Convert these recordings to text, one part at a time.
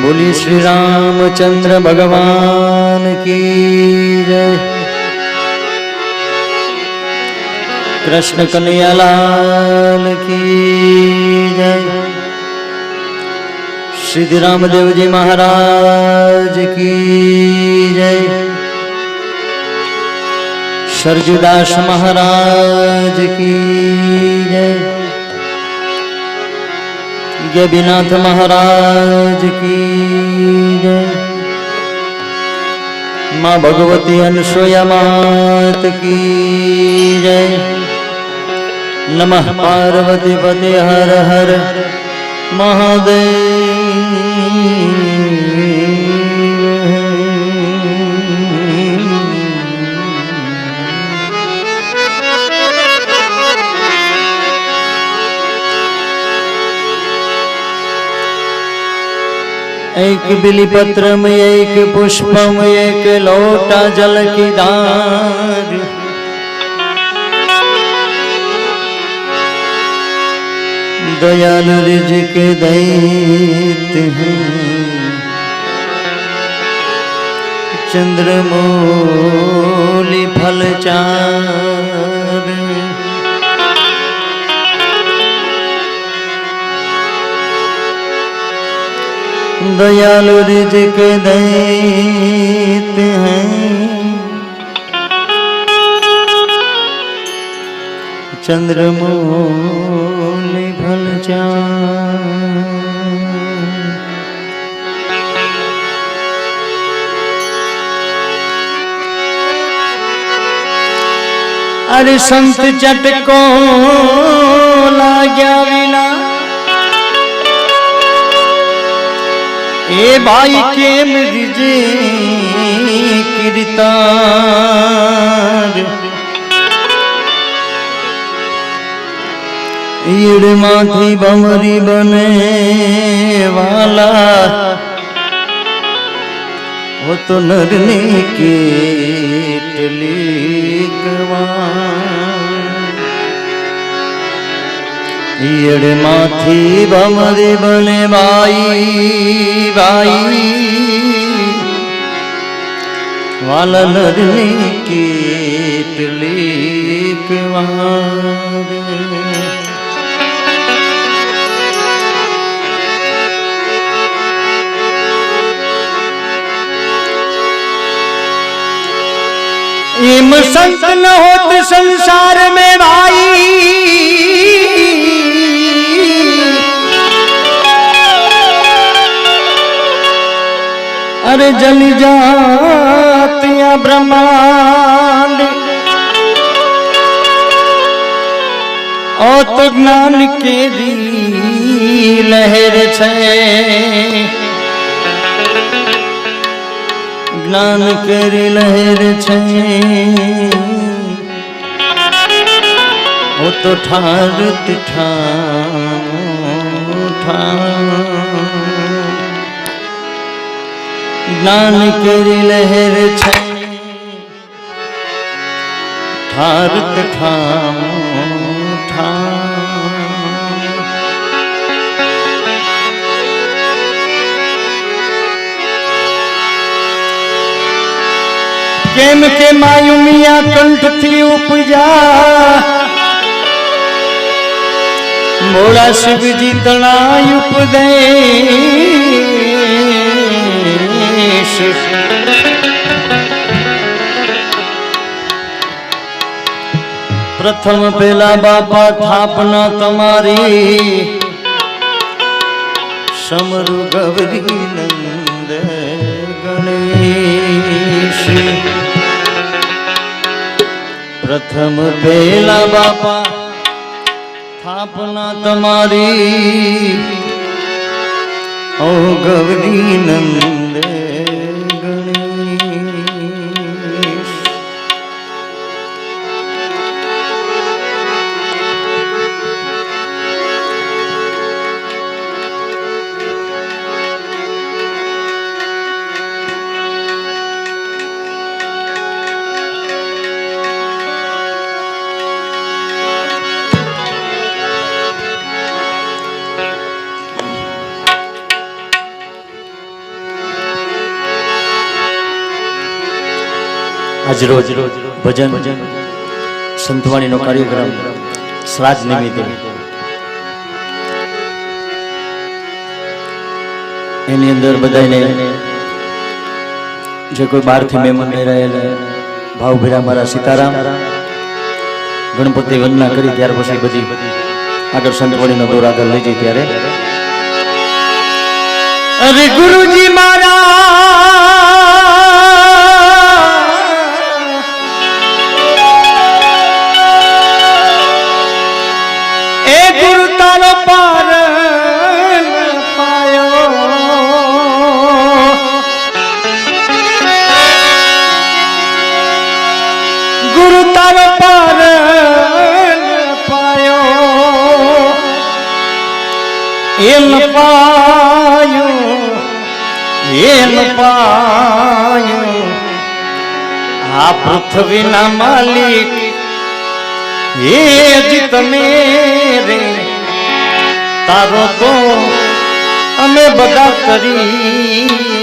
बोलिए श्री रामचंद्र भगवान की जय। कृष्ण कन्हैया लाल की जय। श्री रामदेव जी महाराज की जय। सरजुदास महाराज की जय। गविनाथ महाराज की जय। माँ भगवती अनसुया मात की जय। नमः पार्वती पते हर हर महादेव। एक बिलीपत्र में एक पुष्प में एक लोटा जल की दार। दयालु रिज़्क़ देते हैं चंद्रमौली फल चार। दयालु रिज़्क़ देते हैं चंद्रमौली फल चार। अरे संत चटको लाग्या विना ए भाई के मृजे कीर्तार। ईड़ माथी बमरी बने वाला वो तो नरने के ईड़ माथी बमरी बने भाई भाई वाला नरने के इम संत न होत संसार में भाई। अरे जल जात या ब्रह्मांड और तो ज्ञान के दी लहर छे। ज्ञान करी लहर छे वो तो ठारत ज्ञान करी लहर छे ठारत केम के मायू मिया कंठ थी उपजा। मोड़ा शिव जी तनाय उपदेश। प्रथम पेला बापा थापना तुम्हारी समरु गौरी नंद गणेश। प्रथम पेला बापा थापना तुम्हारी ओ गौरी नंद गणेश। આજ રોજ ભજન સંતવાણીનો કાર્યક્રમ શ્રાદ્ધ નિમિત્તે એની અંદર બધાને જે કોઈ બહારથી મહેમાન લઈ રહેલા ભાવભીરા મારા સીતારામ ગણપતિ વંદના કરી ત્યાર પછી બધી આગળ સંતવાણીનો દોર આગળ લઈ જઈ ત્યારે અરે ગુરુજી મારા આ પૃથ્વીના માલિક એ જ તમે રે તારો તો અમે બધા કરી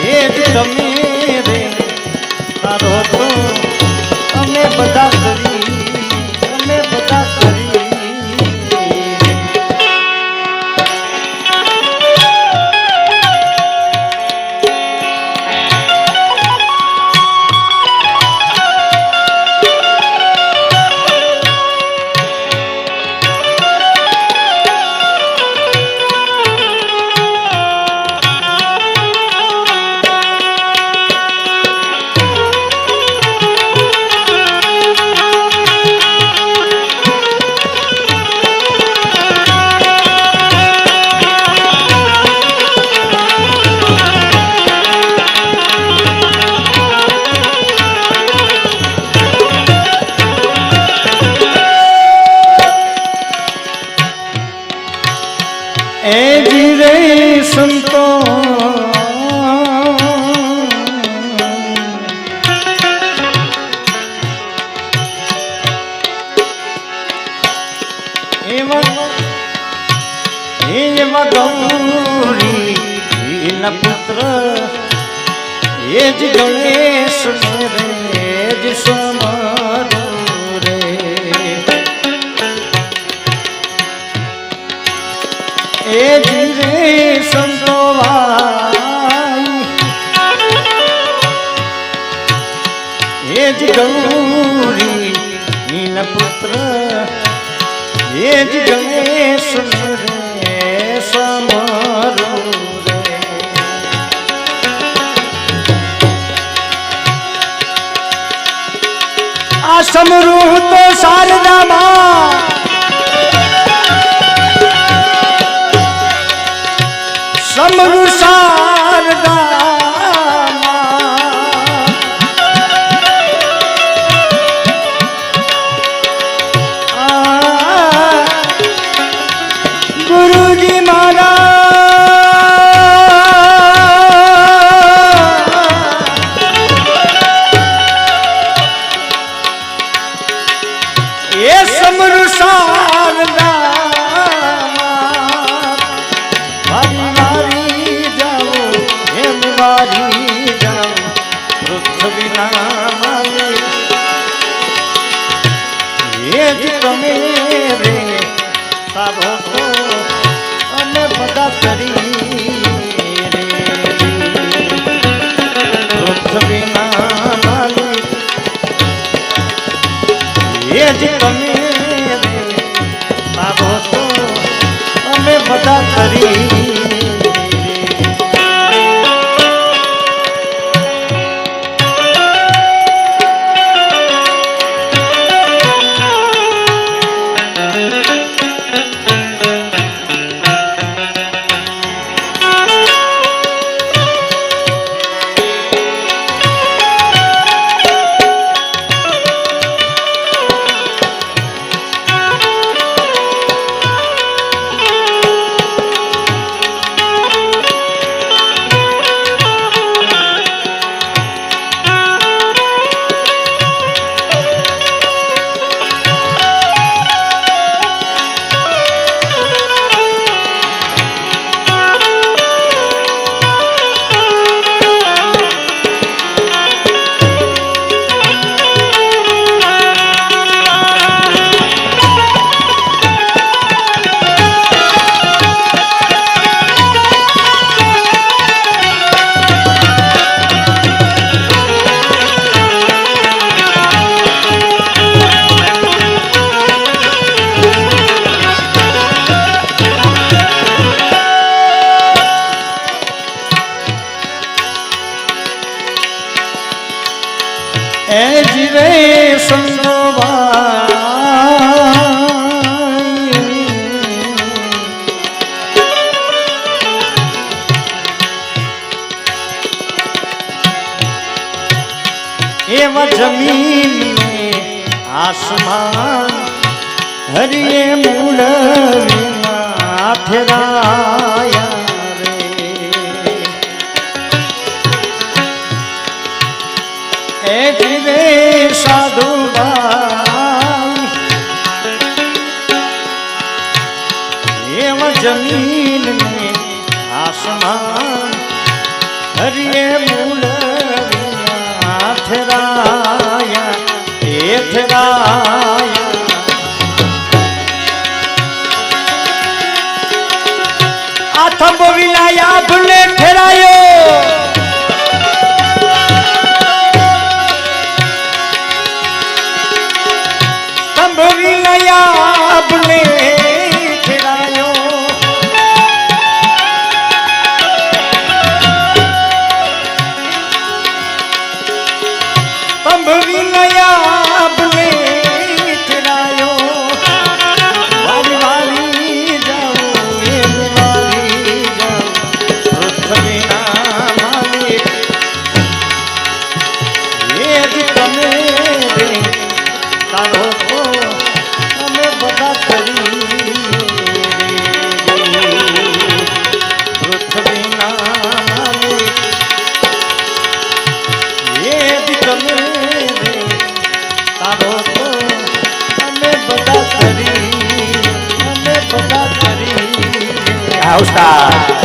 એ જ તમે રે તારો તો અમે બધા કરી અમે બધા કરી સંતો એવા ગૌરી ના પુત્ર એ જ ગણેશ રે જ સમારો રે એ જ રે સંતો એ જ ગૌરી ના પુત્ર એ જ ગણેશ રે સમારો રે આ સમરૂ તો શારદામાં સમરૂ શારદા ગુરુજી મારા એ સમરૂ શારદા એ જ તમે રે તારો તો અમે બધા કરી રે પૃથ્વીના માલિક એ જ તમે રે તારો તો અમે બધા કરી एवं जमीन में आसमान हरिये मूल ठहराया रे ए साधु एवं जमीन में आसमान हरिये मूल ठहराया ठहराया आथम विलाया भूले ठहरायो तंब विलाया भूले ठहरायो तंब विलाया भूले ठहरायो वाली वाली जाओ Ustaz.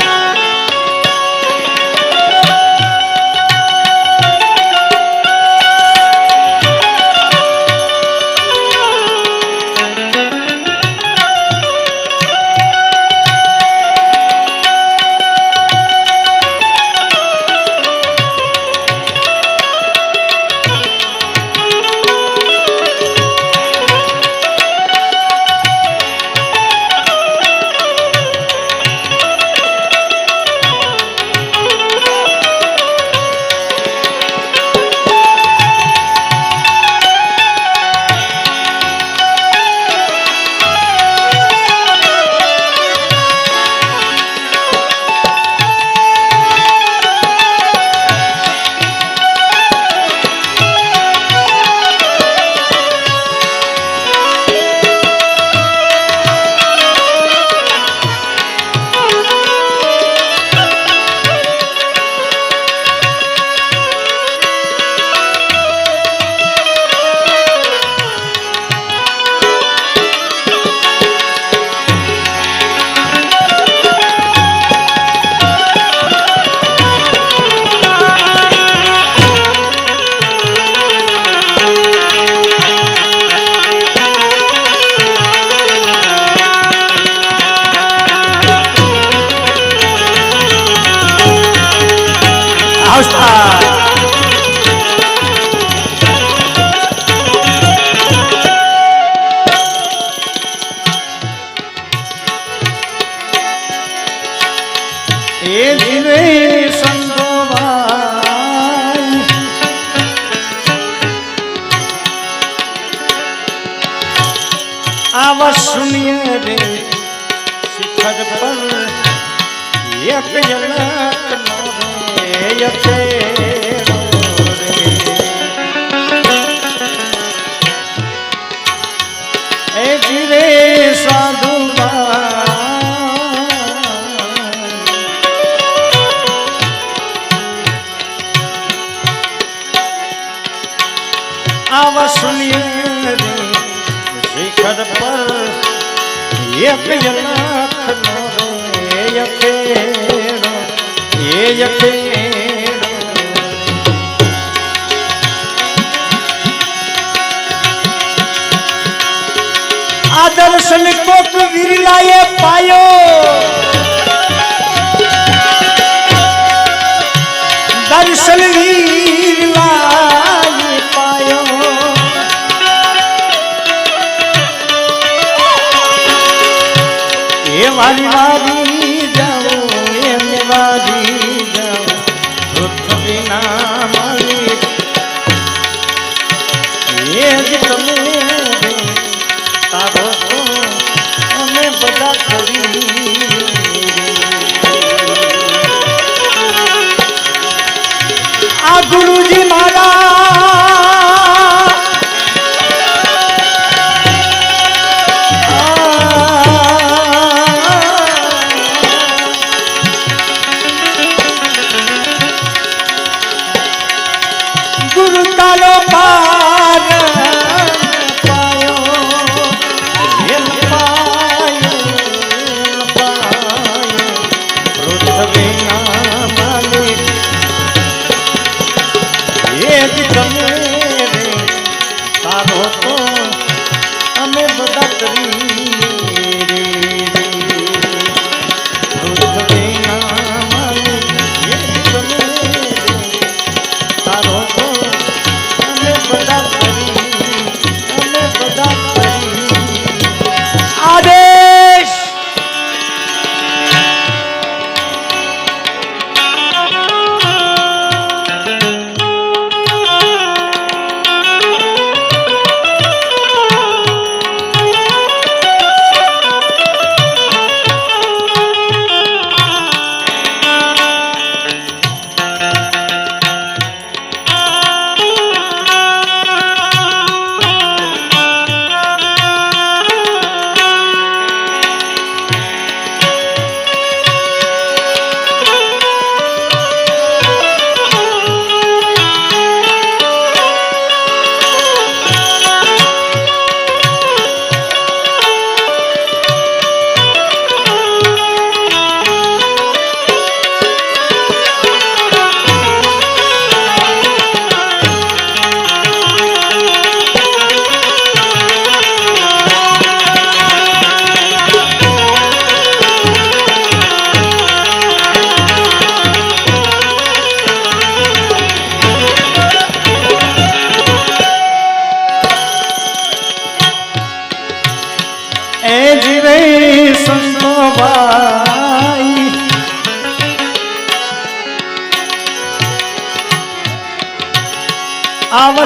आवाज सुनिए रे शिखर पर एक झलक रे ए जिरे साधु आवाज सुनिए रे शिखर पर एक झलक रे आदर्शन कोक विरलाए पायो दर्शन विरलाए पायो ये वाली वाली जाओ ये वाली जाओ पृथ्वी नाम ये जितने तारो हमें बड़ा करी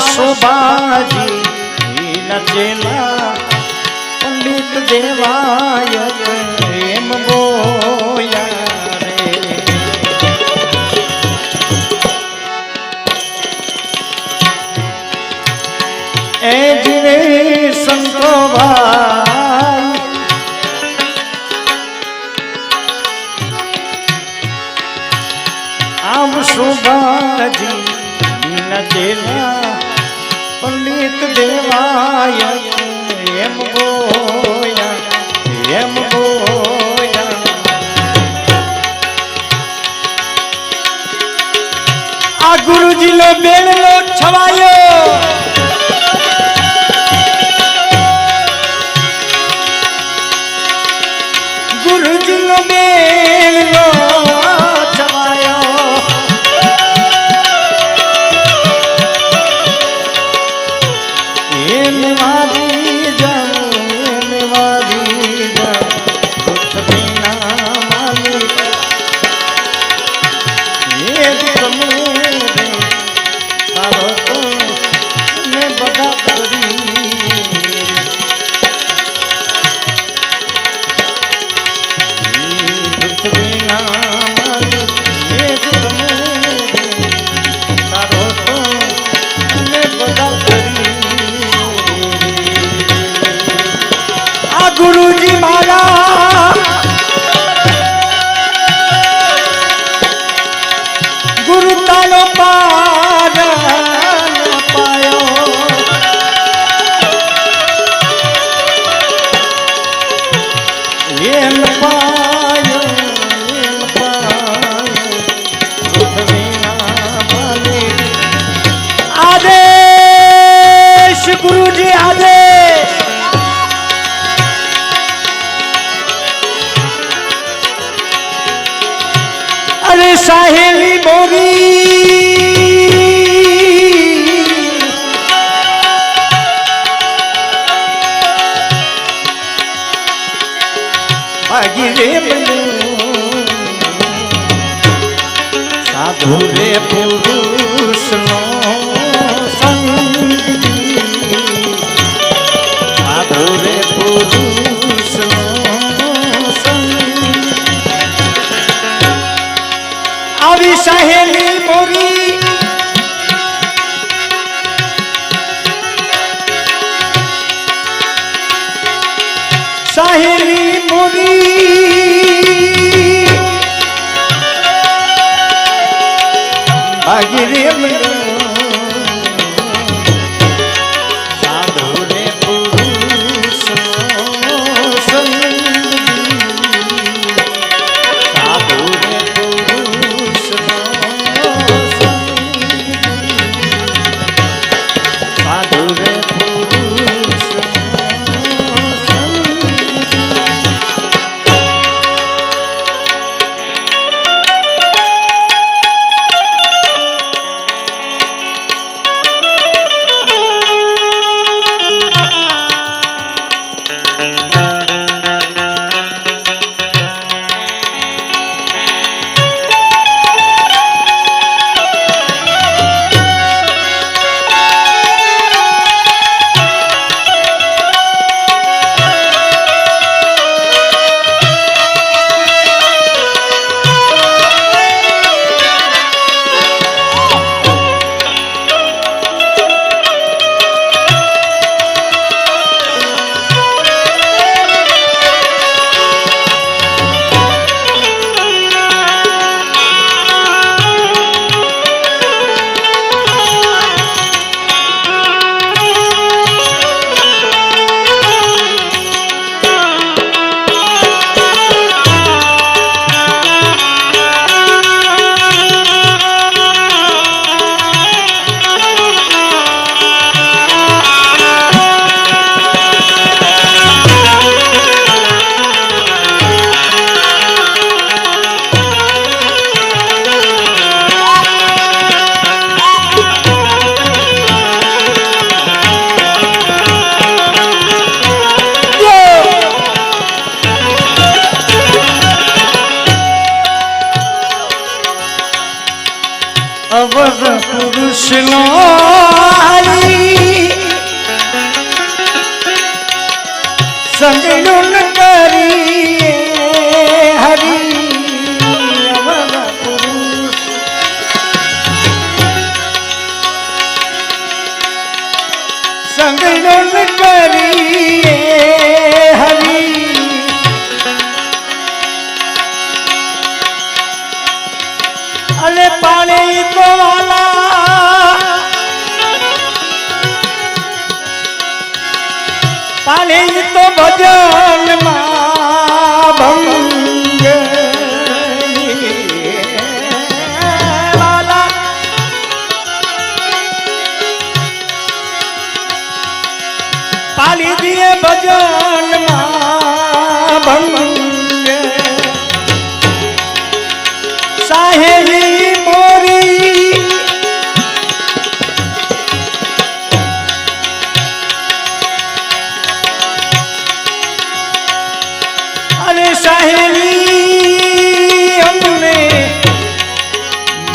शोभाजी नचेला पंडित देवाय प्रेम बोया रे ए जिने संतो भाई आम शोभाजी नचेला पंडित देवाय एम बोया एम बोया आ गुरुजी लो बेल लो छवायो गुरुजी लो बेल लो छवायो गुरुजी माला गुरु तालो पार पायो ये पायो आदेश गुरुजी आदेश अरे साहेली मोरी भागी रे साधु रे पुरुष नो संग साधु रे पुरुष नो अभी सहेली मोरी सहेली मोरी भागी रे साधु रे पुरुष संग साधु रे पुरुष साधु रे पुरुष अवर पुरुष नो अले पाले तो वाला पाले तो भजन भंग वाला पाली दिए भजन भंग साहेबी मोरी अरे साहेबी हमने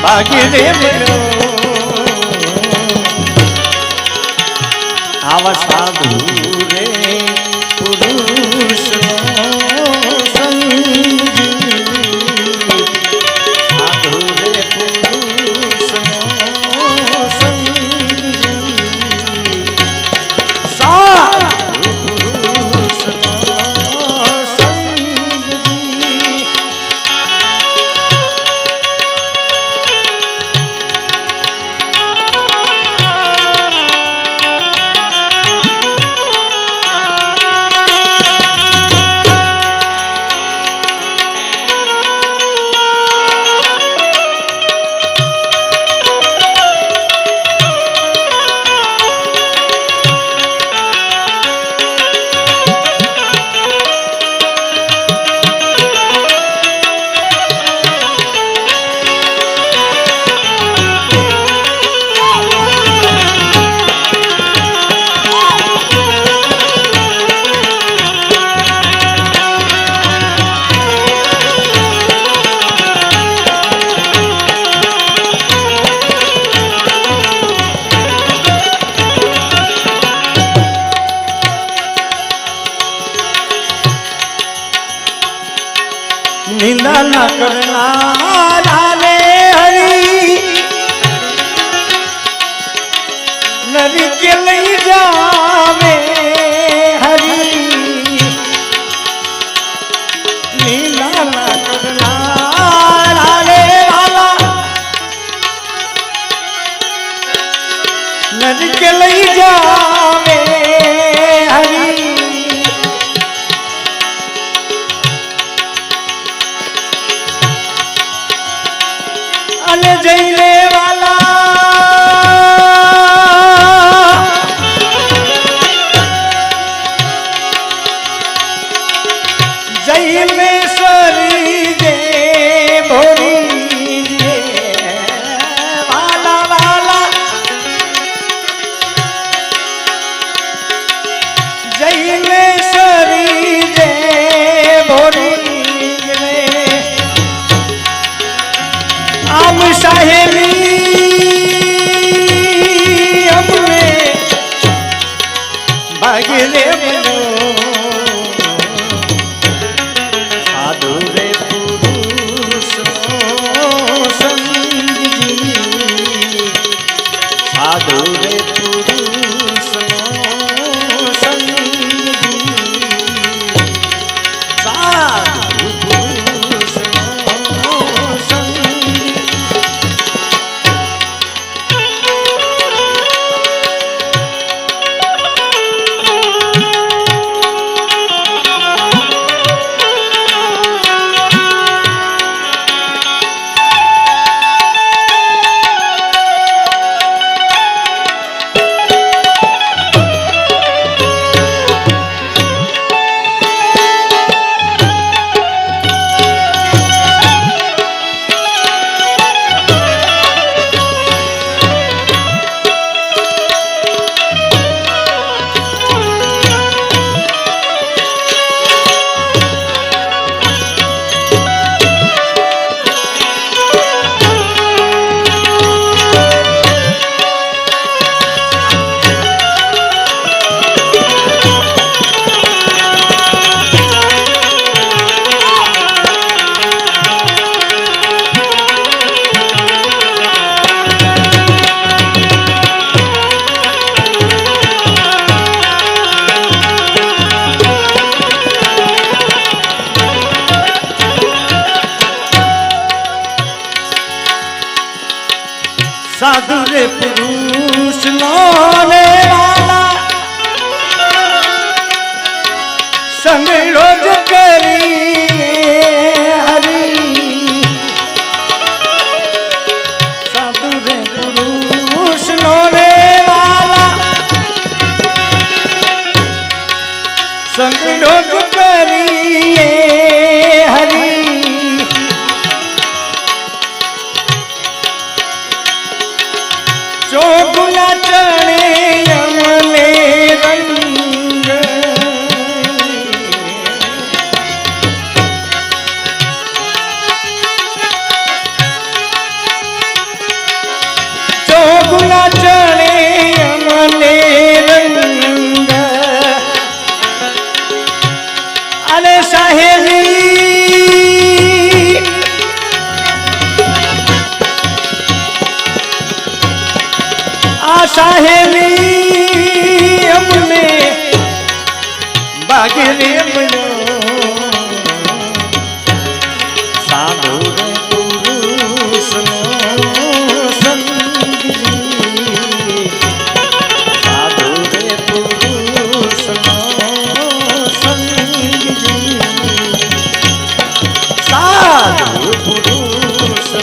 भाग्य रे बनो आवा साधु रे पुरुष निंदा न करना लाले हरी नदी के ले जावे हरी निंदा न करना लाले वाला नदी के ले जावे हरी अले जैले वाला जैलेश्वरी जे भोरी जे वाला वाला जैलेश्वरी जे भोरी आम साहेबी हमने भाग्य रे बनो साधु रे पुरुष संग जी साधु रे पुरुष संग जी साधु पुरुष संग साधु रे पुरुष नोने वाला संग रोज करी हरि साधु रे पुरुष नोने वाला संग रोज करी हरि जो गुना चढ़े यमने रंग जो गुना चढ़े यमने रंग अरे सहेली सहेली हमने बागेरे बनो साधु रे पुरुष संगी साधु रे पुरुष संगी साधु पुरुष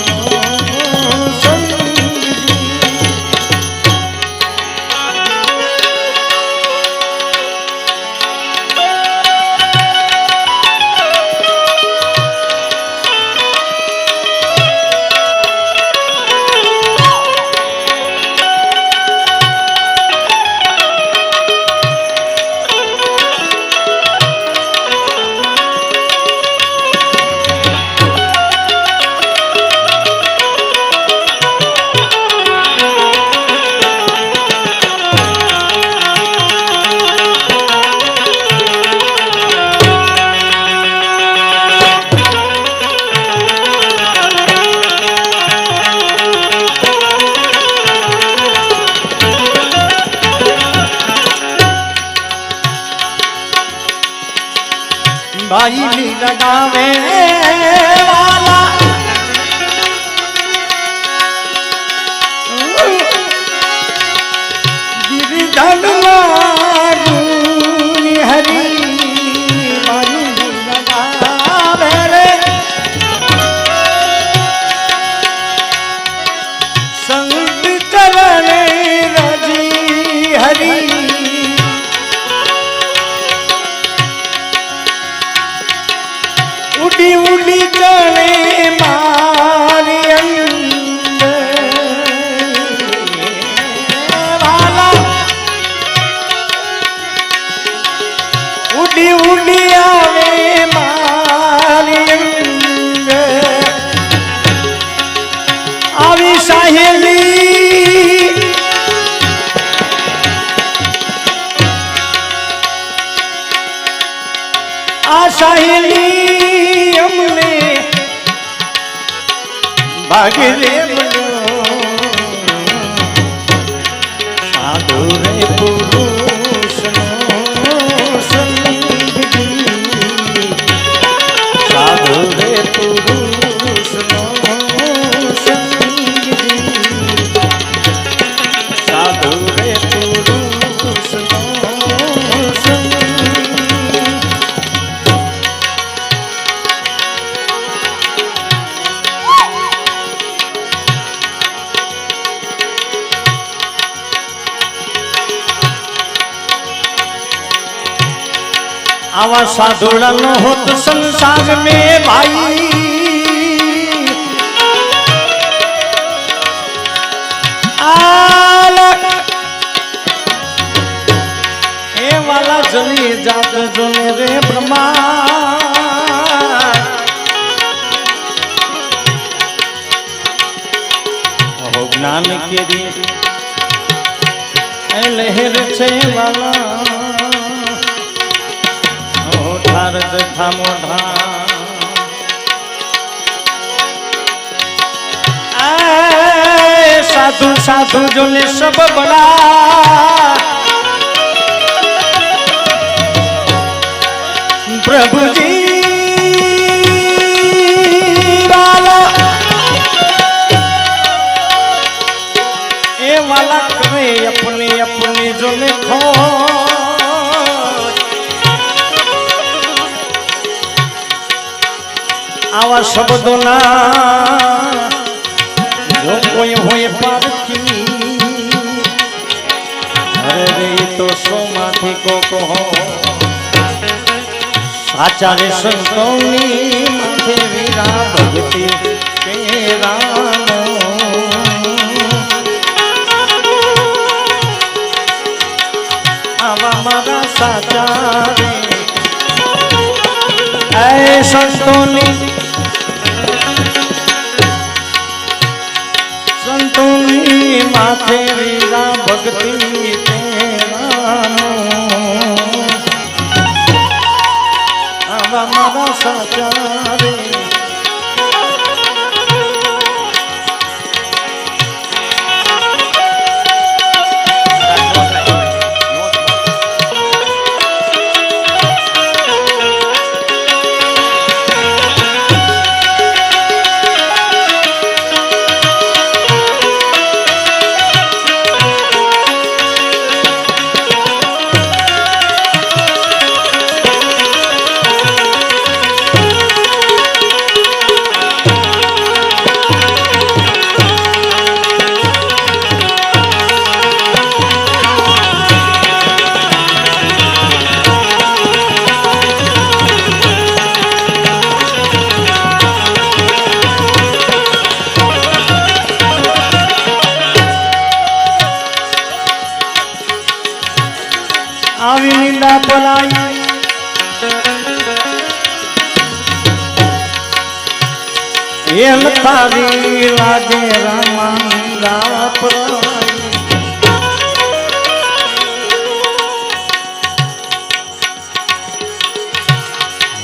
भाई भी लगावे वाला गिरधन लागू हरि भाई भी लगावे रे संत चरण रजी हरि उड़ी उड़ी चले मारी वाला उड़ी उड़ी आवे मारी आवी सहेली आ सहेली हमने भागरे बनो साधु रे पुरुष संगी साधु रे पुरुष संगी साधु रे पुरुष संगी आवा साधुड़ा न होत संसार में भाई आलक ए वाला जली जात जोने रे ब्रह्मा हो ज्ञान के दी ए लहर छे वाला भारत थामोढ़ा साधु साधु जो ने सब बड़ा प्रभु जी वाला आवा शब्दों जो कोई होए पारखी अरे रे तो सोमाथी को कहो साचा रे संतोनी माथे वीरा भक्ति तेरा आवा मारा साचा रे ऐ संतोनी माथे वीरा भक्ति तेरा आवा मारा साचा रे आवी निंदा पलाई ये तारी लागे रामा निंदा पलाई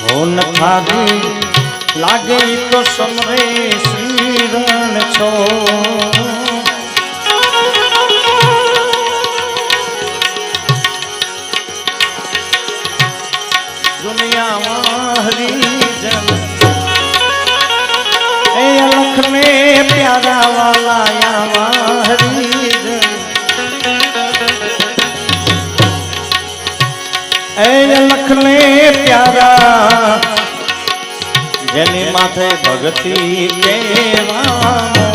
हो न थारी लागे तो समरे श्रीरण छो दुनिया हरी जन ए अलख में प्यारा वाला या हरी जन ए अलख में प्यारा जनी माथे भक्ति केवानो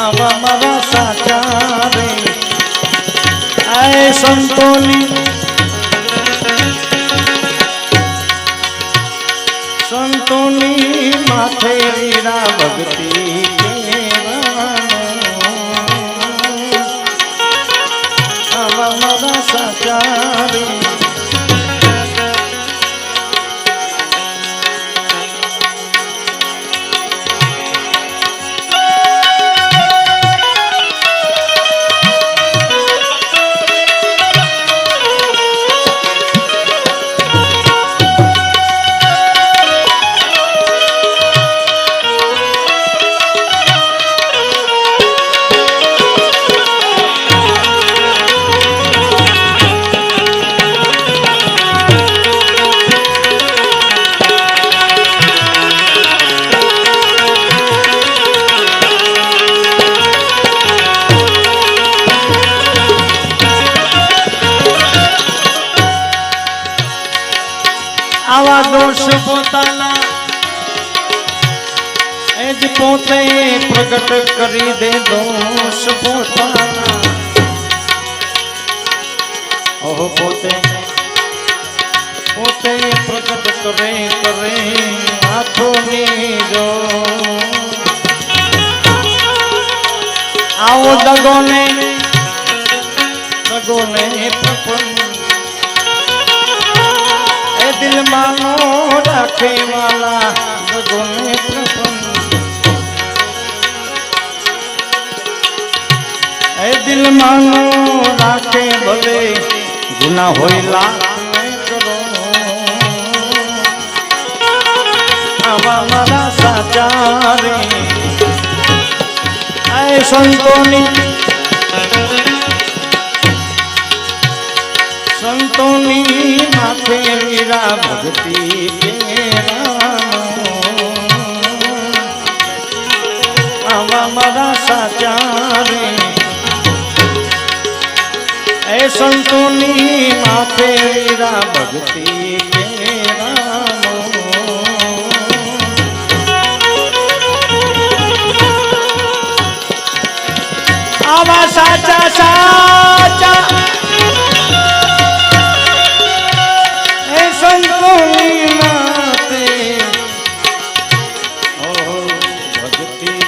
आवा मारा साचा रे ऐ संतोनी संतोनी माथे वीरा भक्ति तेरा आवा मारा साचा रे आवा दोष पोताना एज पोते प्रकट करी दे दोष पोताना ओह पोते पोते प्रकट करे करे हाथों में जो आओ दगोने प्रपंच दिल मानो रखे वाला गुने प्रपंच ए दिल मानो रखे भले गुना होइला करो आवा मारा साचा रे ऐ संतोनी संतोनी माथे वीरा भक्ति तेरा आवा मारा साचा रे ए संतोनी माथे वीरा भक्ति के रामो आवा साचा साचा ए संतोनी माथे ओ भक्ति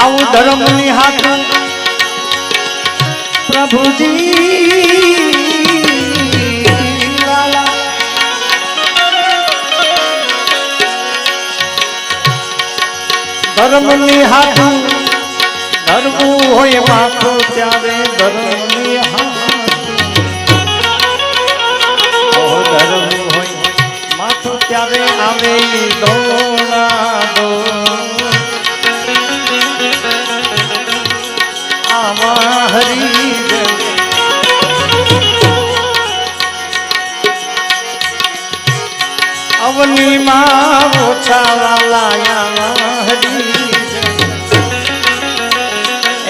आऊ धर्म निहात प्रभु जी लाला धर्म निहात धर्म होय माथो त्यारे धर्म निहात ओ धर्म होय माथो त्यारे आवे दोना दो हरी अवनी माँ ओछा वाला हरी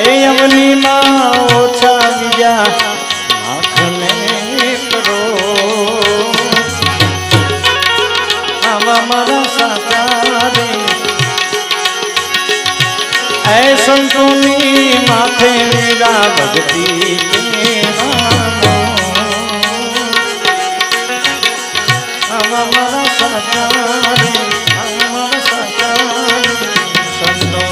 ए अवनी माँ ओछा बीजा आँखने करो आवा मारा साकारे ऐ संतोनी माथे वीरा भक्ति के रामो हमारा साकारे हमारा साकारे संतो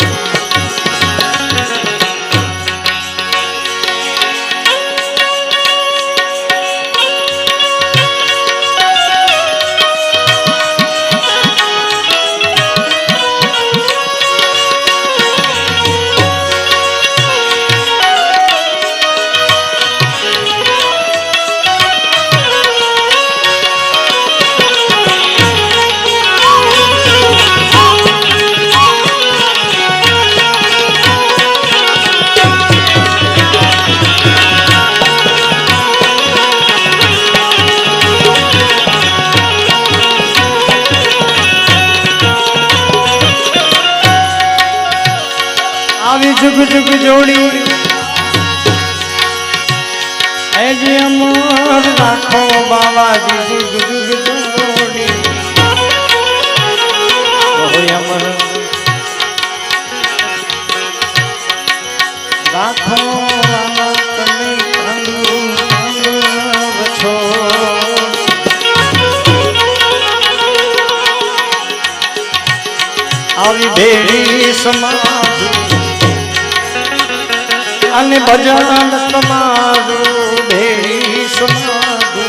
जुग जुग जोड़ी ऐजे अमर राखो बाबा जी जुग जुग जोड़ी अमर राखो बाबा तने बछो आवी भेड़ी समाधि अने भजन तमारू भेड़ी समाधु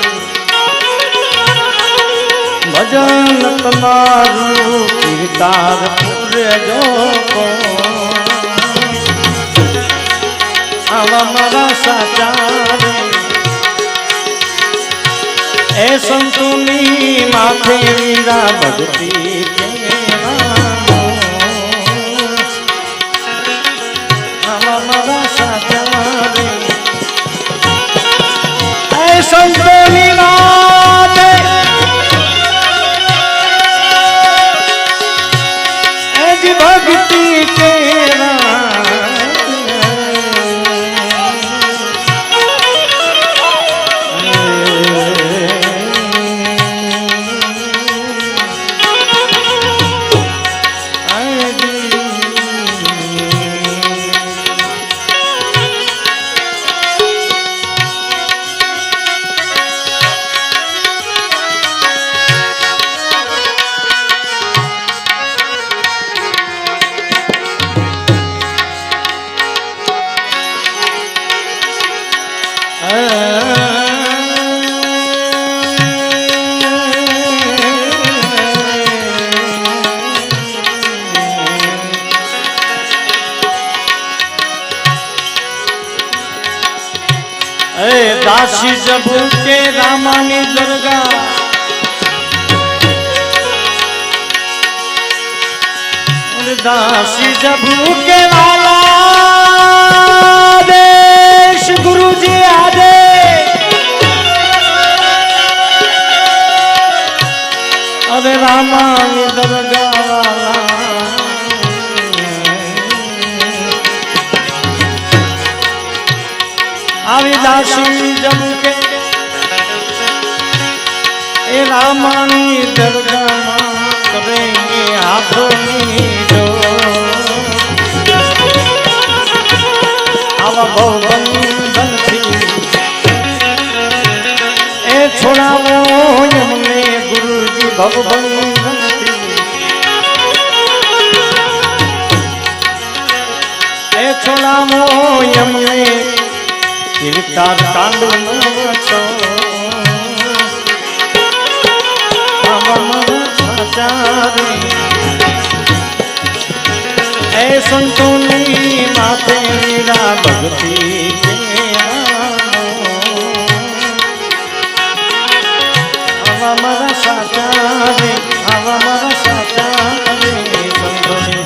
भजन तमारू कीर्तारपुर जो को आवा मारा साचारे ए संतोनी माथे वीरा भक्ति के रामो आवा मारा साचारे ऐ संतोनी माथे ऐ जी भक्ति के दासी जबू के रामानी दरगाह दासी जबू के वाला देश गुरु जी आदे अरे रामानी दरगाह वाला આવી દાસી જબુ કે એ રામાની દરગાહમાં કરેંગે હાથોની જો આવા ભવબંધનથી એ છોડાવો એમને ગુરુજી ભવબંધનથી એ છોડાવો એમને कीर्तार कांड छो ए संतोनी माथे मीरा भक्ति के आवा मारा साचा रे आवा मारा साचा रे संतोनी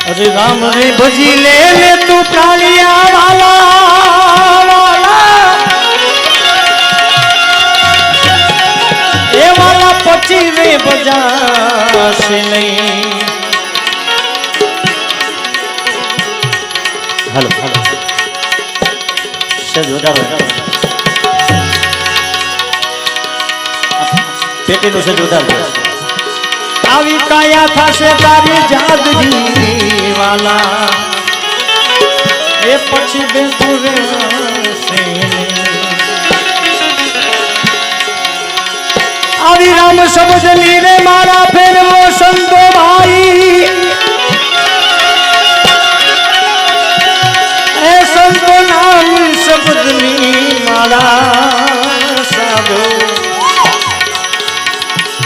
अरे राम रे भजी ले तू प्राणिया वाला वाला ये वाला पची रे बजा से नहीं हेलो हेलो सज उधार पेटी नो सज उधार આવી કાયા થાશે તારી જાદગી વાલા એ પછી બેઠું રહેશે આવી રામ શબ્દ લીરે મારા ફેરવો સંતો ભાઈ એ સંતો નામ શબ્દ ની મારા સાધો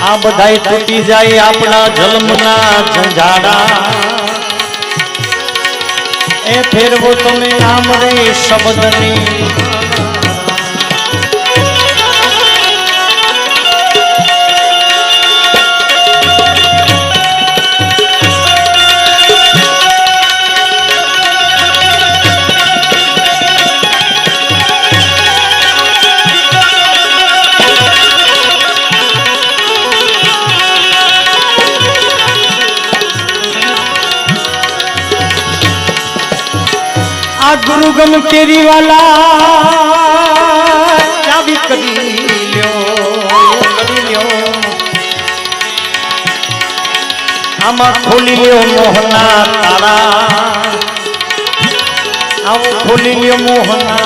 आ बधाई टूटी जाए अपना जन्मना झंझाड़ा ए फिर वो तुम्हें नाम रे शब्द नी गुरु गम केरी वाला क्या भी करी लियो आमा खोली लियो मोहना तारा आओ खोली लियो मोहना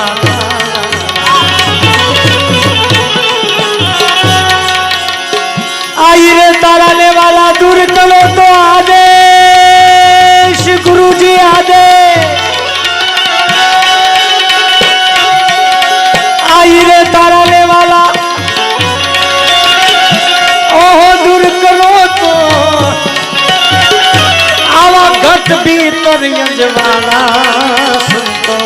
आई रे तारा ने वाला दूर करो तो आदेश गुरु जी आदेश रे ताराने वाला ओहो दूर करो तो आवा घट भीतर यजवाना सुनतो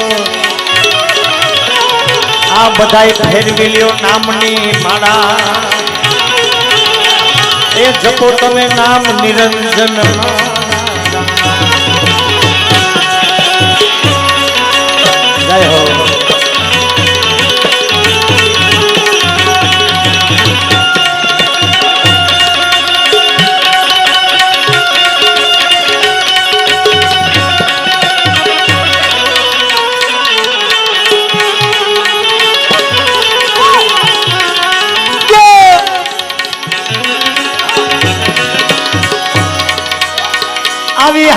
आ बधाई फेरवी ल्यो नामनी माला ए जपो तमे नाम निरंजन जय हो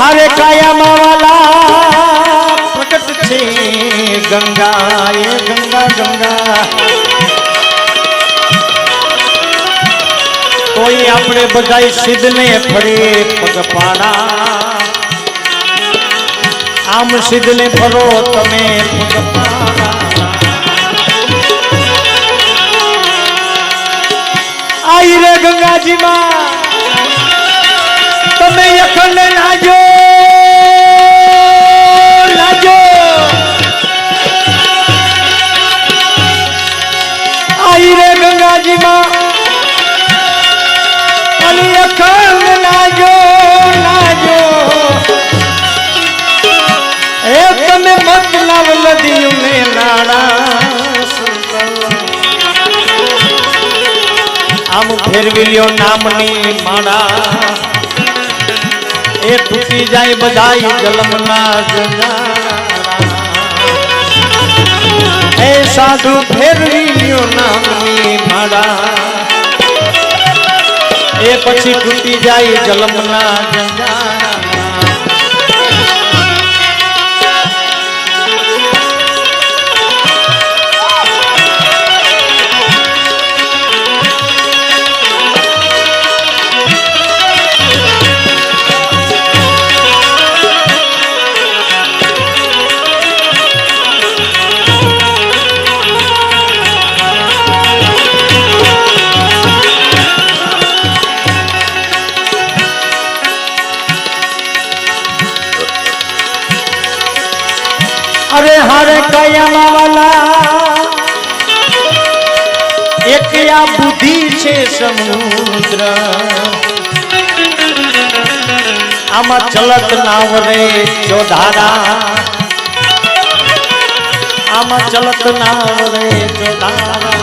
हारे काया मावाला प्रकट छे गंगा ये गंगा गंगा कोई अपने बधाई सिद्ध ने फरे पगपाड़ा आम सिद्ध ने फरो तमे पगपाड़ा आई रे गंगा जी मां तमे यखन नाजो नाजो आई रे गंगा जी मां यखन नाजो नाजो ए तमे मतलब नदियों में नाड़ा आम फेरवी लियो नामनी माड़ा ए टूटी जाए बधाई जलम ना ए साधु फेरवी लियो नामनी माड़ा ए पछी टूटी जाए जलम ना अरे हरे कयामा वाला एक या बुद्धि छे समुद्र आमा चलत नाव रे जोधारा आमा चलत नाव रे जोधारा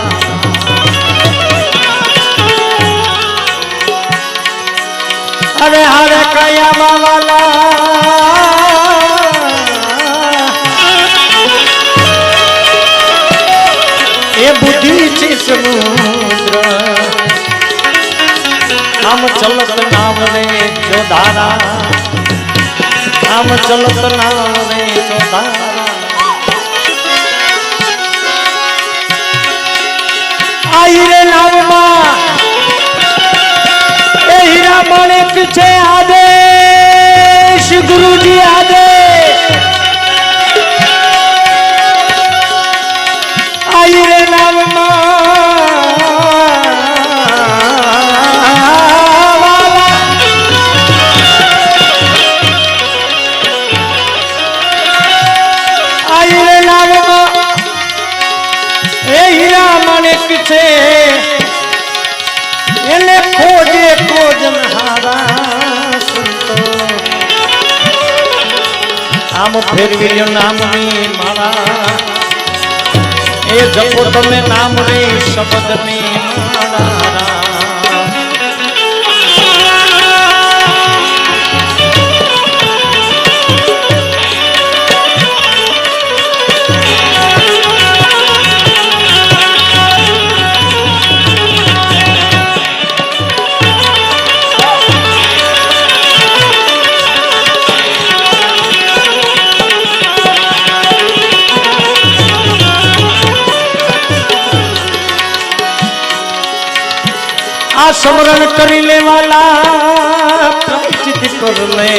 अरे हरे कयामा वाला ये बुद्धि छे समुद्र हम चलत नाव रे जोधारा हम चलत नाव रे जोधारा आई रे नाव मां ए हीरा माणिक छे आदेश गुरुजी आदेश आई रे नाम आई रे नाम ए हीरा माणिक छे एने खोजे खोजनहारा संतो आम फेरवी ल्यो नामनी मारा ए जपो तमे नाम रे शब्द में मारा आ स्मरण करी ले वाला प्रायश्चित कर ले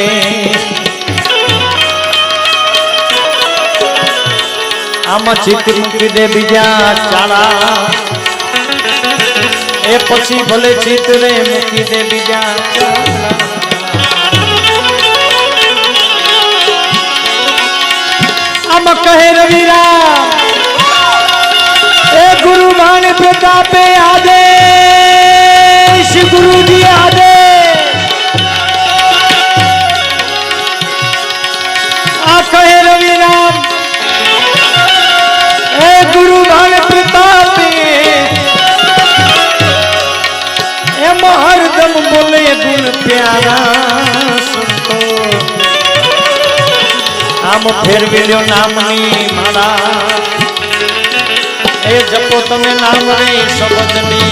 आम चित मुक्ति दे बीजा चाला ए पछी भले चित रे मुक्ति दे बीजा चाला आम कहे रविरा ए गुरु मान प्रतापे आदेश गुरु जी आदेश आ कहे रवि राम ए गुरु मान प्रतापे ए हरदम बोले गुण प्यारा सुनतो आम फेरवी ल्यो नामनी मारा ए जपो तमे नाम रे शब्दनी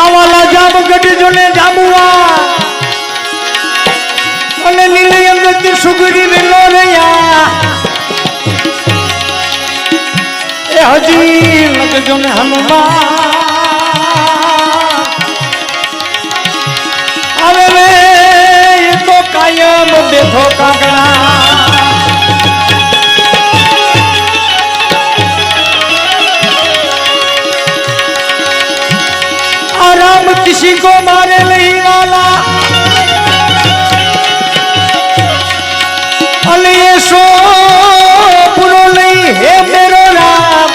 આવાલા જામ ગઢજો ને જામુઆ અને નીલી અંગત સુગરી વેલો રહ્યા એ હજી લગજો ને હનુમાન આવે રે એ તો કાયમ બેઠો કાગડા राम किसी को मारे नहीं वाला अले सो बुरो नहीं है मेरो राम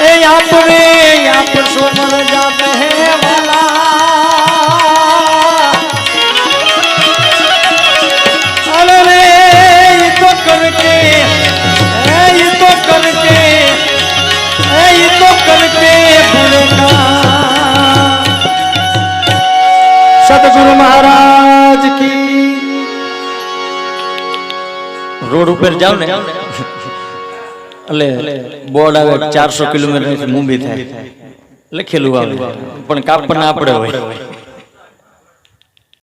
ए यहाँ पर सो मर जाते हैं वाला अरे रे ये तो करके ये तो करके ये तो करके सतगुरु महाराज की रोड ઉપર જાવ ને એટલે બોર્ડ આવે 400 કિલોમીટર મુંબઈ થાય લખેલું આવે પણ કાપડ ના આપણે હોય